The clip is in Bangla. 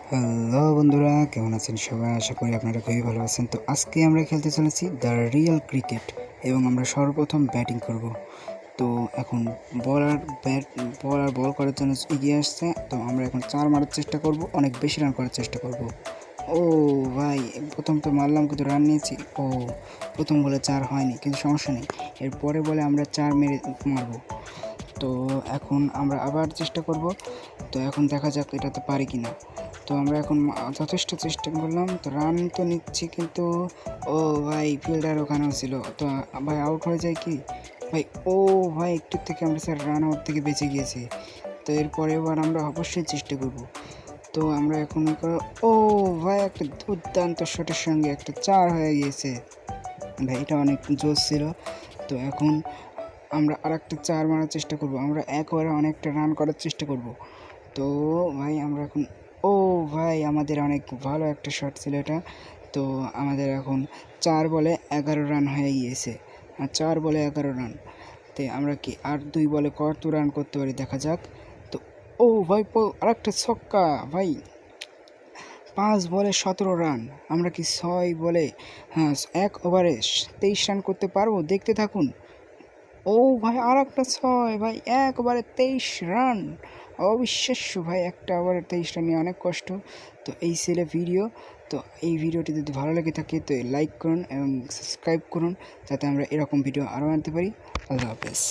হ্যালো বন্ধুরা, কেমন আছেন সবাই? আশা করি আপনারা খুবই ভালো আছেন। তো আজকে আমরা খেলতে চলেছি দ্য রিয়েল ক্রিকেট এবং আমরা সর্বপ্রথম ব্যাটিং করব। তো এখন বল করার জন্য এগিয়ে আসছে। তো আমরা এখন 4 মারার চেষ্টা করব, অনেক বেশি রান করার চেষ্টা করব। ও ভাই, প্রথম তো মারলাম কিন্তু রান নিয়েছি। প্রথম বলে 4 হয়নি, কিন্তু সমস্যা নেই, এরপরে বলে আমরা 4 মেরে মারবো। তো এখন আমরা আবার চেষ্টা করব। তো এখন দেখা যাক এটাতে পারি কি না। তো আমরা এখন যথেষ্ট চেষ্টা করলাম, তো রান তো নিচ্ছি, কিন্তু ও ভাই, ফিল্ডার ওখানেও ছিল। তো ভাই আউট হয়ে যায় কি ভাই? ও ভাই, একটু থেকে আমরা স্যার রান আউট থেকে বেঁচে গিয়েছি। তো এরপরে এবার আমরা অবশ্যই চেষ্টা করব। তো আমরা এখন ও ভাই, একটা দুর্দান্ত শটের সঙ্গে একটা 4 হয়ে গিয়েছে ভাই, এটা অনেক জোশ ছিল। তো এখন আমরা আরেকটা 4 মারার চেষ্টা করব। আমরা এক ওভারে অনেকটা রান করার চেষ্টা করব। তো ভাই আমরা এখন ভাই, আমাদের অনেক ভালো একটা শট ছিল এটা। তো আমাদের এখন 4 বলে 11 রান হয়ে গিয়েছে। 4 বলে 11 রান। তো আমরা কি আর 2 বলে কত রান করতে পারি দেখা যাক। তো ভাই, আরেকটা ছক্কা ভাই। 5 বলে 17 রান। আমরা কি 6 বলে, হ্যাঁ, 1 ওভারে 23 রান করতে পারবো? দেখতে থাকুন। ভাই, আরেকটা 6 ভাই, 1 ওভারে 23 রান। অবিশ্বাস্য ভাই, একটা ওভারে 23 রান নিয়ে অনেক কষ্ট। তো এই ছিল ভিডিও। তো এই ভিডিওটি যদি ভালো লেগে থাকে তো লাইক করুন এবং সাবস্ক্রাইব করুন, যাতে আমরা এরকম ভিডিও আরও আনতে পারি। আল্লাহ হাফেজ।